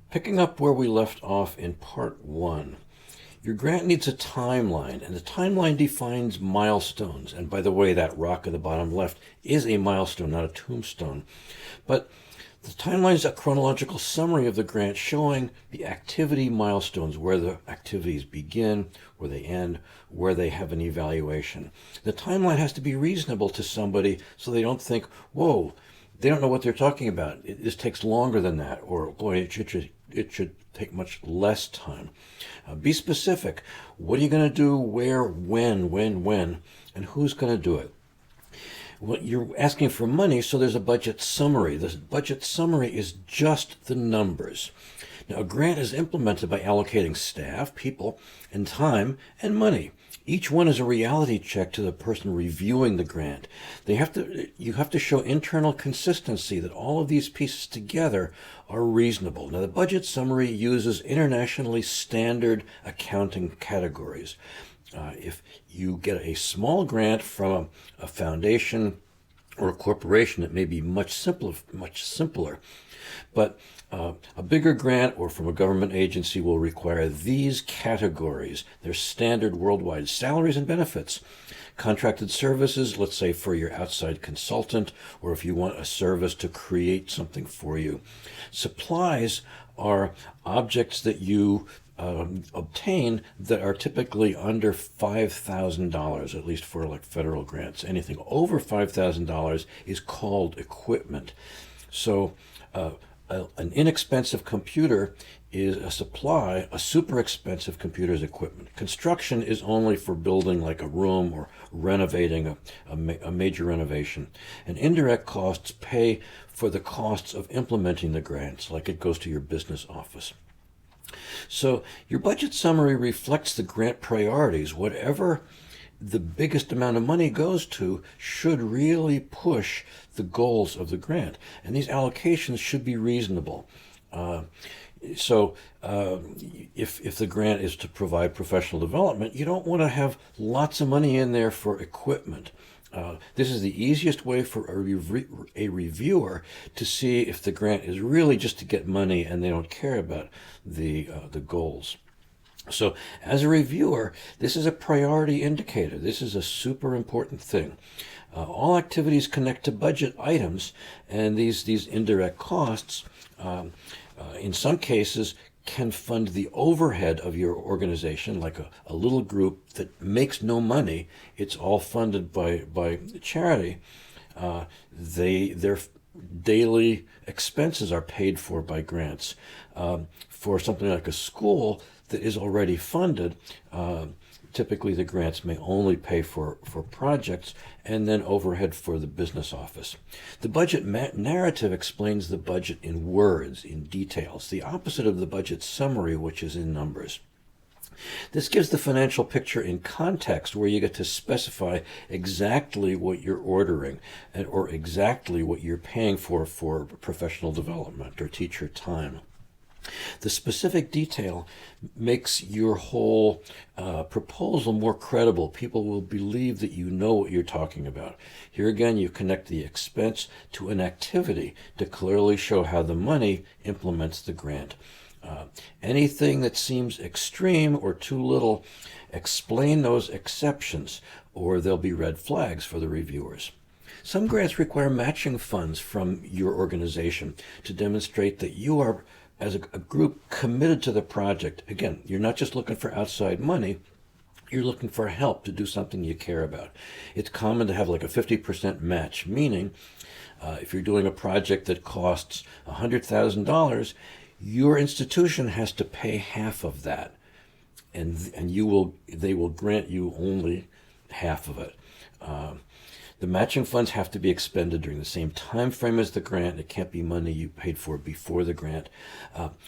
Picking up where we left off in part one, your grant needs a timeline, and the timeline defines milestones. And by the way, that rock at the bottom left is a milestone, not a tombstone. But the timeline is a chronological summary of the grant showing the activity milestones, where the activities begin, where they end, where they have an evaluation. The timeline has to be reasonable to somebody so they don't think, whoa, they don't know what they're talking about. This takes longer than that, or boy, it should take much less time. Be specific. What are you going to do, where, when, and who's going to do it? Well, you're asking for money, so there's a budget summary. The budget summary is just the numbers. Now, a grant is implemented by allocating staff, people, and time, and money. Each one is a reality check to the person reviewing the grant. You have to show internal consistency that all of these pieces together are reasonable. Now, the budget summary uses internationally standard accounting categories. If you get a small grant from a foundation or a corporation, it may be much simpler. But a bigger grant or from a government agency will require these categories. They're standard worldwide: salaries and benefits, contracted services, let's say for your outside consultant, or if you want a service to create something for you. Supplies are objects that you obtain that are typically under $5,000, at least for like federal grants. Anything over $5,000 is called equipment. So an inexpensive computer is a supply. A super expensive computer is equipment. Construction is only for building like a room or renovating a major renovation. And indirect costs pay for the costs of implementing the grants, like it goes to your business office. So your budget summary reflects the grant priorities. Whatever the biggest amount of money goes to should really push the goals of the grant. And these allocations should be reasonable. So if the grant is to provide professional development, you don't want to have lots of money in there for equipment. This is the easiest way for a reviewer to see if the grant is really just to get money and they don't care about the goals. So as a reviewer, this is a priority indicator. This is a super important thing. All activities connect to budget items, and these indirect costs, in some cases, can fund the overhead of your organization, like a little group that makes no money. It's all funded by charity. Their daily expenses are paid for by grants. For something like a school that is already funded, typically the grants may only pay for projects and then overhead for the business office. The budget narrative explains the budget in words, in details, the opposite of the budget summary, which is in numbers. This gives the financial picture in context, where you get to specify exactly what you're ordering or exactly what you're paying for professional development or teacher time. The specific detail makes your whole proposal more credible. People will believe that you know what you're talking about. Here again, you connect the expense to an activity to clearly show how the money implements the grant. Anything that seems extreme or too little, explain those exceptions, or there'll be red flags for the reviewers. Some grants require matching funds from your organization to demonstrate that you are, as a group, committed to the project. Again, you're not just looking for outside money, you're looking for help to do something you care about. It's common to have like a 50% match, meaning if you're doing a project that costs $100,000, your institution has to pay half of that, and they will grant you only half of it. The matching funds have to be expended during the same time frame as the grant. It can't be money you paid for before the grant.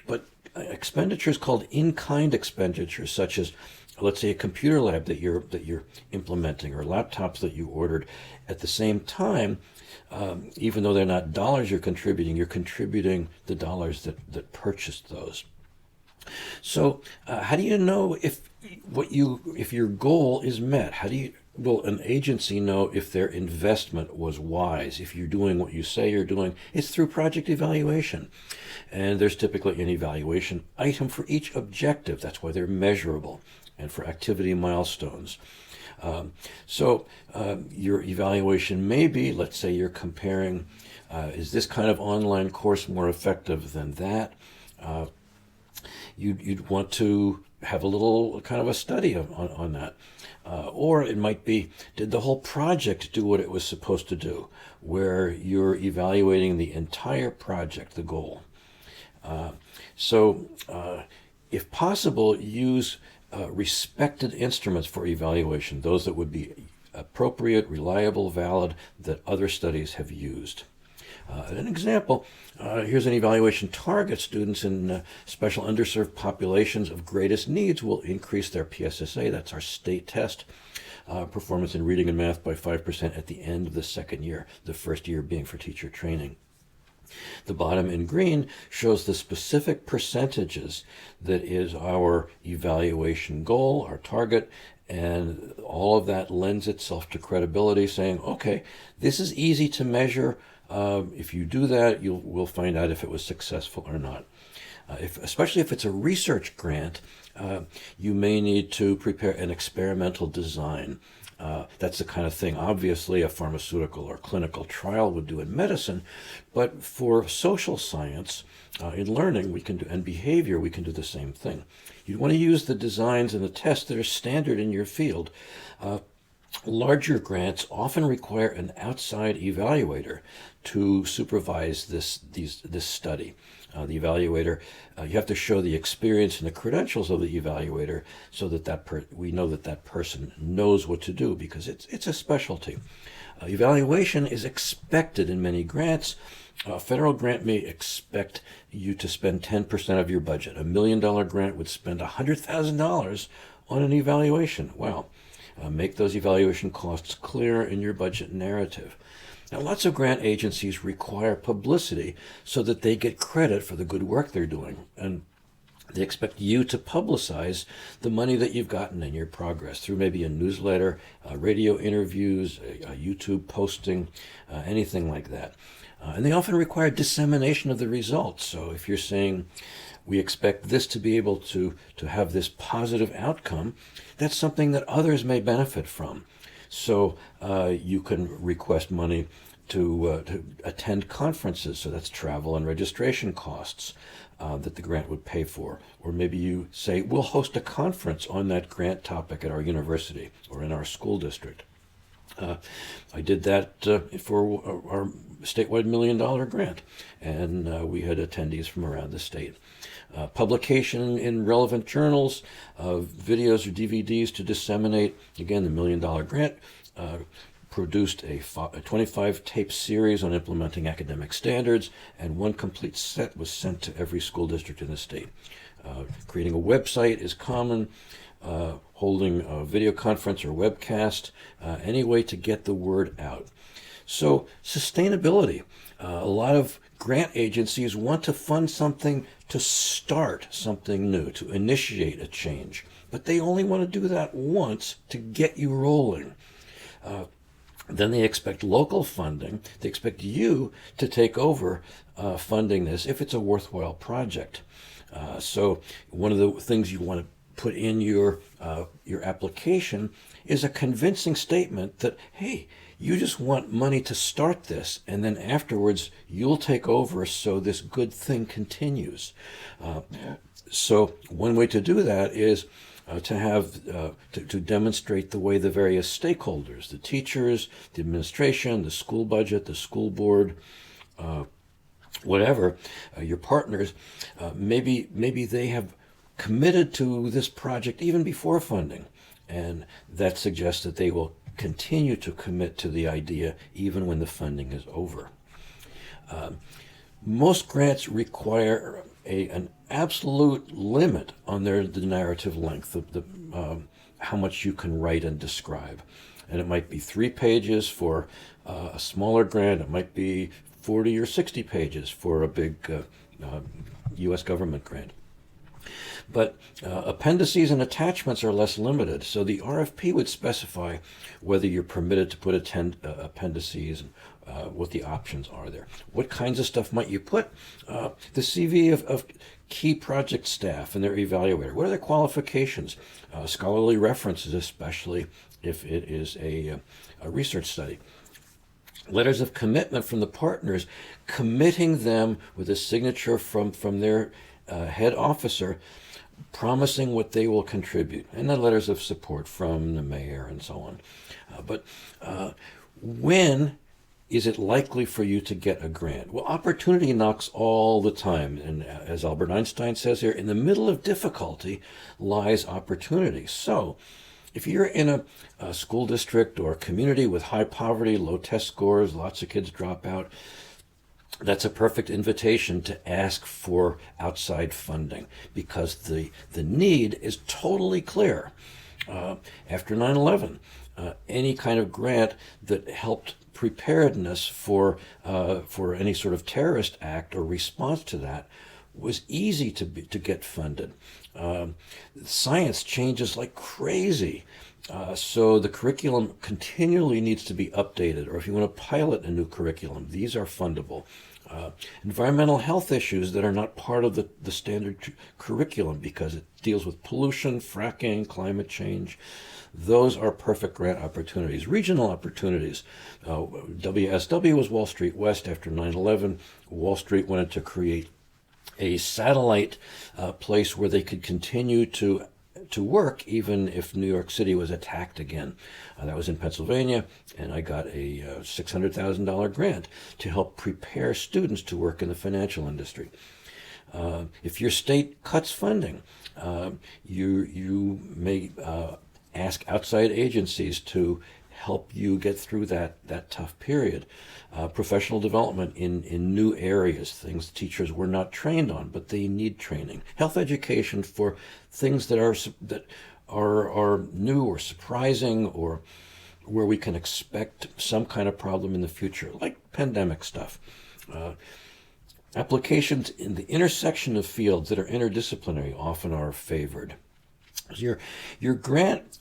But expenditures called in-kind expenditures, such as, let's say, a computer lab that you're implementing, or laptops that you ordered at the same time, even though they're not dollars you're contributing the dollars that purchased those. So, how do you know if your goal is met? Will an agency know if their investment was wise? If you're doing what you say you're doing, it's through project evaluation. And there's typically an evaluation item for each objective. That's why they're measurable, and for activity milestones. Your evaluation may be, let's say you're comparing, is this kind of online course more effective than that? You'd want to have a little kind of a study on that. Or it might be, did the whole project do what it was supposed to do, where you're evaluating the entire project, the goal. If possible, use respected instruments for evaluation, those that would be appropriate, reliable, valid, that other studies have used. An example, here's an evaluation target. Students in special underserved populations of greatest needs will increase their PSSA, that's our state test, performance in reading and math by 5% at the end of the second year, the first year being for teacher training. The bottom in green shows the specific percentages that is our evaluation goal, our target, and all of that lends itself to credibility, saying, okay, this is easy to measure. If you do that, we'll find out if it was successful or not. Especially if it's a research grant, you may need to prepare an experimental design. That's the kind of thing, obviously, a pharmaceutical or clinical trial would do in medicine, but for social science, in learning, we can do, and behavior, we can do the same thing. You'd want to use the designs and the tests that are standard in your field. Larger grants often require an outside evaluator to supervise this study. The evaluator, you have to show the experience and the credentials of the evaluator so that we know that person knows what to do, because it's a specialty. Evaluation is expected in many grants. A federal grant may expect you to spend 10% of your budget. $1 million grant would spend $100,000 on an evaluation. Wow. Make those evaluation costs clear in your budget narrative. Now, lots of grant agencies require publicity so that they get credit for the good work they're doing, and they expect you to publicize the money that you've gotten in your progress through maybe a newsletter, radio interviews, a YouTube posting, anything like that. And they often require dissemination of the results. So if you're saying, we expect this to be able to have this positive outcome, that's something that others may benefit from. So you can request money to attend conferences, so that's travel and registration costs that the grant would pay for. Or maybe you say, we'll host a conference on that grant topic at our university or in our school district. I did that for our statewide $1 million grant, and we had attendees from around the state. Publication in relevant journals, videos or DVDs to disseminate. Again, the $1 million grant produced a 25-tape series on implementing academic standards, and one complete set was sent to every school district in the state. Creating a website is common. Holding a video conference or webcast, any way to get the word out. So sustainability. A lot of grant agencies want to fund something to start something new, to initiate a change, but they only want to do that once to get you rolling. Then they expect local funding. They expect you to take over funding this if it's a worthwhile project. So one of the things you want to put in your application is a convincing statement that, hey, you just want money to start this, and then afterwards you'll take over so this good thing continues. So one way to do that is to demonstrate the way the various stakeholders, the teachers, the administration, the school budget, the school board, whatever, your partners, maybe they have committed to this project even before funding, and that suggests that they will continue to commit to the idea even when the funding is over. Most grants require an absolute limit on the narrative length, how much you can write and describe. And it might be 3 pages for a smaller grant. It might be 40 or 60 pages for a big U.S. government grant. But appendices and attachments are less limited. So the RFP would specify whether you're permitted to put appendices and what the options are there. What kinds of stuff might you put? The CV of key project staff and their evaluator. What are their qualifications? Scholarly references, especially if it is a research study. Letters of commitment from the partners, committing them with a signature from their head officer, promising what they will contribute, and then letters of support from the mayor and so on. But when is it likely for you to get a grant? Well, opportunity knocks all the time. And as Albert Einstein says here, in the middle of difficulty lies opportunity. So if you're in a school district or a community with high poverty, low test scores, lots of kids drop out, that's a perfect invitation to ask for outside funding because the need is totally clear. After 9/11, any kind of grant that helped preparedness for any sort of terrorist act or response to that was easy to get funded. Science changes like crazy. So the curriculum continually needs to be updated, or if you want to pilot a new curriculum, these are fundable. Environmental health issues that are not part of the standard curriculum because it deals with pollution, fracking, climate change. Those are perfect grant opportunities. Regional opportunities. WSW was Wall Street West after 9/11. Wall Street wanted to create a satellite place where they could continue to work even if New York City was attacked again. That was in Pennsylvania, and I got a $600,000 grant to help prepare students to work in the financial industry. If your state cuts funding, you may ask outside agencies to help you get through that tough period. Professional development in new areas, things teachers were not trained on, but they need training. Health education for things that are new or surprising, or where we can expect some kind of problem in the future, like pandemic stuff. Applications in the intersection of fields that are interdisciplinary often are favored. Your grant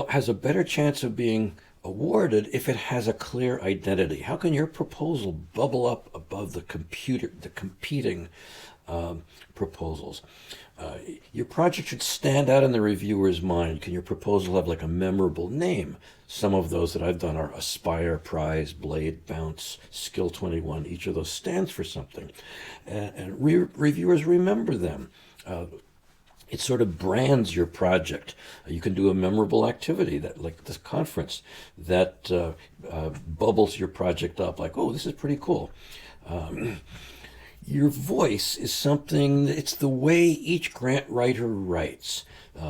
has a better chance of being awarded if it has a clear identity. How can your proposal bubble up above the competing proposals? Your project should stand out in the reviewer's mind. Can your proposal have like a memorable name? Some of those that I've done are Aspire, Prize, Blade, Bounce, Skill 21. Each of those stands for something. And reviewers remember them. It sort of brands your project. You can do a memorable activity that, like this conference, that bubbles your project up. Like, oh, this is pretty cool. Your voice is something. It's the way each grant writer writes.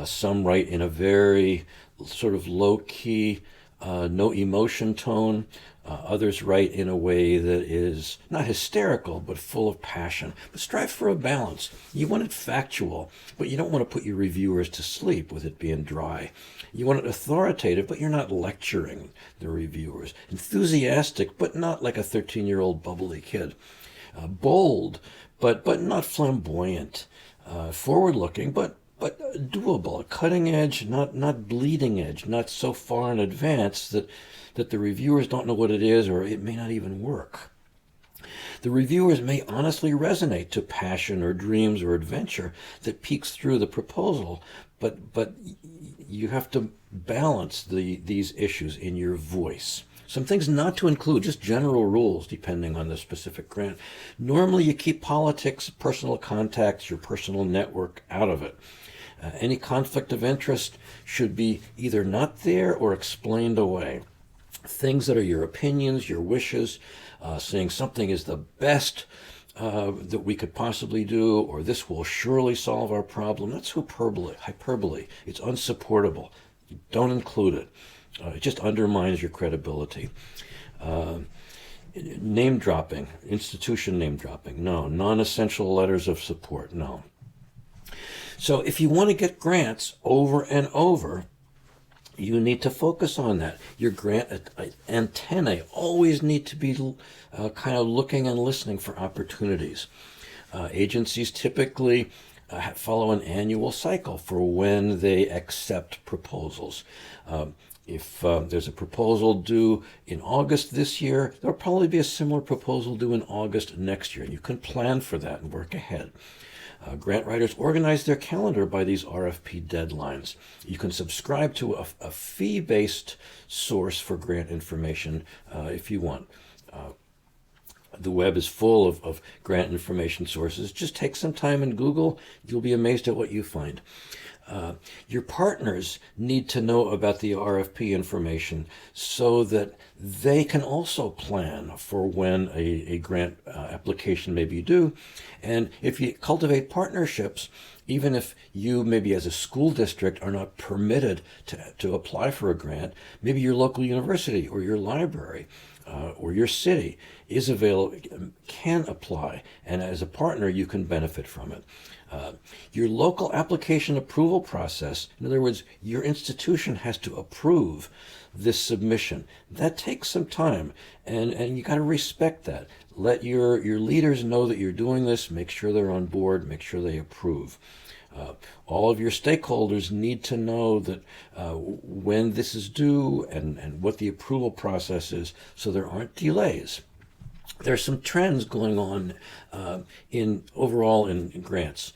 Some write in a very sort of low-key, no emotion tone. Others write in a way that is not hysterical, but full of passion. But strive for a balance. You want it factual, but you don't want to put your reviewers to sleep with it being dry. You want it authoritative, but you're not lecturing the reviewers. Enthusiastic, but not like a 13-year-old bubbly kid. Bold, but not flamboyant. Forward-looking, but doable. Cutting edge, not bleeding edge. Not so far in advance that the reviewers don't know what it is, or it may not even work. The reviewers may honestly resonate to passion or dreams or adventure that peeks through the proposal, but you have to balance these issues in your voice. Some things not to include, just general rules depending on the specific grant. Normally you keep politics, personal contacts, your personal network out of it. Any conflict of interest should be either not there or explained away. Things that are your opinions, your wishes, saying something is the best that we could possibly do, or this will surely solve our problem. That's hyperbole. It's unsupportable. Don't include it. It just undermines your credibility. Name dropping, institution name dropping, no. Non-essential letters of support, no. So if you want to get grants over and over, you need to focus on that. Your grant antennae always need to be kind of looking and listening for opportunities. Agencies typically follow an annual cycle for when they accept proposals. If there's a proposal due in August this year, there'll probably be a similar proposal due in August next year. You can plan for that and work ahead. Grant writers organize their calendar by these RFP deadlines. You can subscribe to a fee-based source for grant information if you want. The web is full of grant information sources. Just take some time and Google. You'll be amazed at what you find. Your partners need to know about the RFP information so that they can also plan for when a grant application may be due. And if you cultivate partnerships, even if you maybe as a school district are not permitted to apply for a grant, maybe your local university or your library or your city is available, can apply, and as a partner you can benefit from it. Your local application approval process, in other words, your institution has to approve this submission. That takes some time, and you got to respect that. Let your leaders know that you're doing this, make sure they're on board, make sure they approve. All of your stakeholders need to know that when this is due and what the approval process is, so there aren't delays. There's some trends going on overall in grants.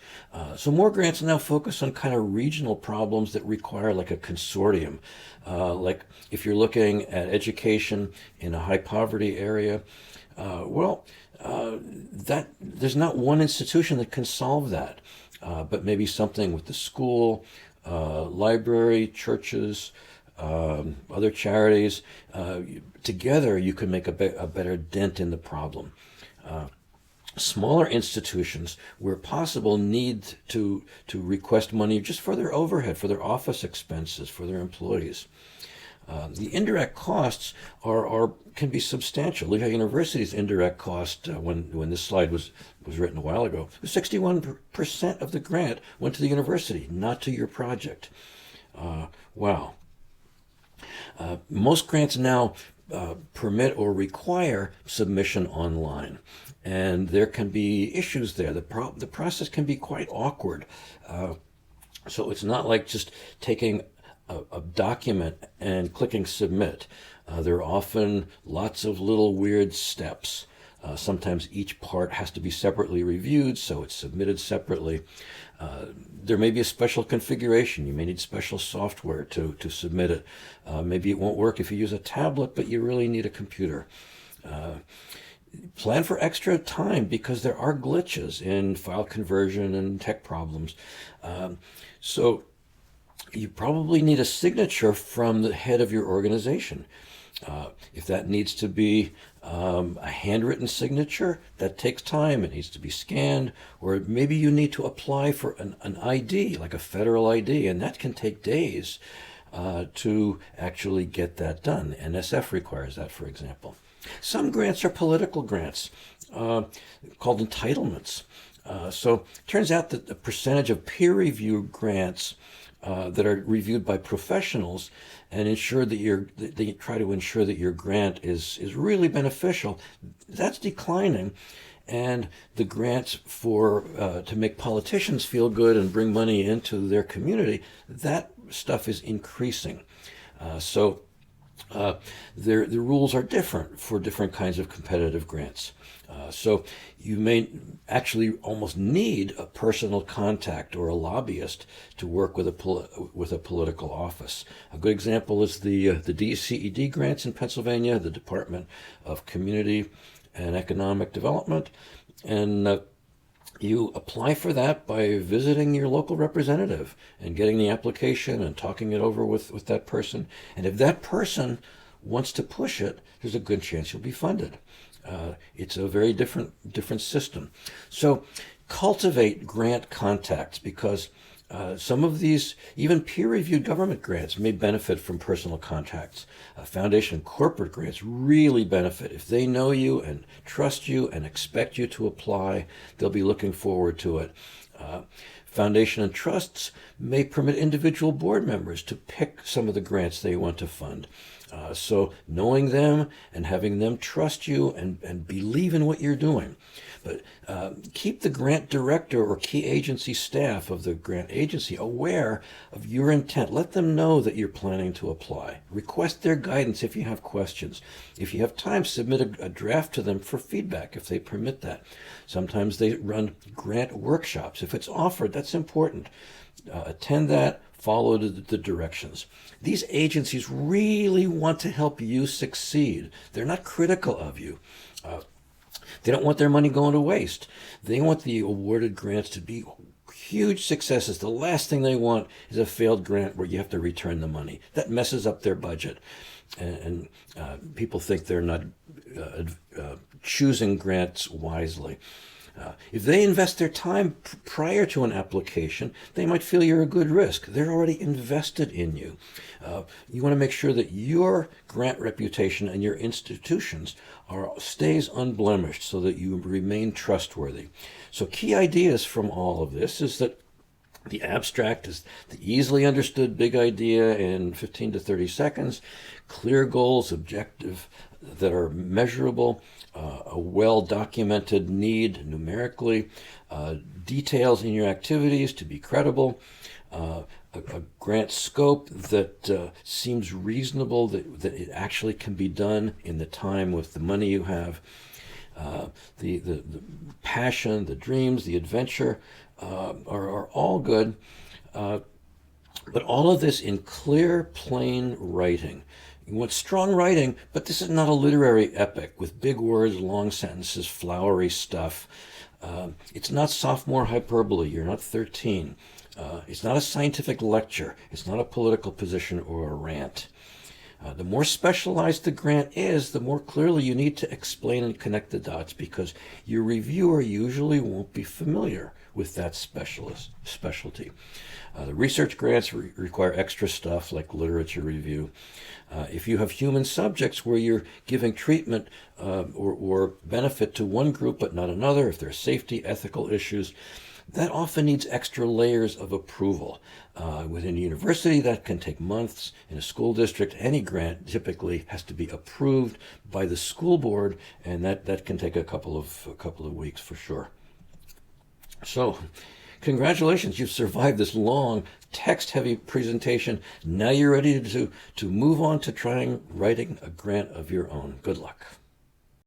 So more grants now focus on kind of regional problems that require like a consortium. Like if you're looking at education in a high poverty area, that there's not one institution that can solve that, but maybe something with the school, library, churches, other charities. Together you can make a better dent in the problem. Smaller institutions, where possible, need to request money just for their overhead, for their office expenses, for their employees. The indirect costs can be substantial. Lehigh University's indirect cost, when this slide was written a while ago, 61% of the grant went to the university, not to your project. Wow. Most grants now permit or require submission online, and there can be issues there. The process can be quite awkward. So it's not like just taking a document and clicking submit. There are often lots of little weird steps. Sometimes each part has to be separately reviewed, so it's submitted separately. There may be a special configuration. You may need special software to submit it. Maybe it won't work if you use a tablet, but you really need a computer. Plan for extra time because there are glitches in file conversion and tech problems. So you probably need a signature from the head of your organization. If that needs to be a handwritten signature, that takes time. It needs to be scanned, or maybe you need to apply for an ID, like a federal ID, and that can take days to actually get that done. NSF requires that, for example. Some grants are political grants, called entitlements. So it turns out that the percentage of peer-reviewed grants that are reviewed by professionals and ensure that they try to ensure that your grant is really beneficial, that's declining. And the grants to make politicians feel good and bring money into their community, that stuff is increasing. The rules are different for different kinds of competitive grants. So you may actually almost need a personal contact or a lobbyist to work with a political office. A good example is the DCED grants in Pennsylvania, the Department of Community and Economic Development, and you apply for that by visiting your local representative and getting the application and talking it over with that person. And if that person wants to push it, there's a good chance you'll be funded. It's a very different system. So cultivate grant contacts, because some of these, even peer-reviewed government grants, may benefit from personal contacts. Foundation and corporate grants really benefit. If they know you and trust you and expect you to apply, they'll be looking forward to it. Foundation and trusts may permit individual board members to pick some of the grants they want to fund. So knowing them and having them trust you and believe in what you're doing. But keep the grant director or key agency staff of the grant agency aware of your intent. Let them know that you're planning to apply. Request their guidance if you have questions. If you have time, submit a draft to them for feedback if they permit that. Sometimes they run grant workshops. If it's offered, that's important. Attend that. Follow the directions. These agencies really want to help you succeed. They're not critical of you. They don't want their money going to waste. They want the awarded grants to be huge successes. The last thing they want is a failed grant where you have to return the money. That messes up their budget. And people think they're not choosing grants wisely. If they invest their time prior to an application, they might feel you're a good risk. They're already invested in you. You want to make sure that your grant reputation and your institutions stays unblemished so that you remain trustworthy. So key ideas from all of this is that the abstract is the easily understood big idea in 15 to 30 seconds, clear goals, objective that are measurable, a well-documented need numerically, details in your activities to be credible, a grant scope that seems reasonable, that it actually can be done in the time with the money you have, the passion, the dreams, the adventure are all good, but all of this in clear, plain writing. You want strong writing, but this is not a literary epic with big words, long sentences, flowery stuff. It's not sophomore hyperbole. You're not 13. It's not a scientific lecture. It's not a political position or a rant. The more specialized the grant is, the more clearly you need to explain and connect the dots, because your reviewer usually won't be familiar with that specialty. The research grants require extra stuff like literature review. If you have human subjects where you're giving treatment or benefit to one group but not another, if there's safety, ethical issues, that often needs extra layers of approval. Within a university, that can take months. In a school district, any grant typically has to be approved by the school board, and that can take a couple of weeks for sure. So, congratulations, you've survived this long, text-heavy presentation. Now you're ready to move on to trying writing a grant of your own. Good luck.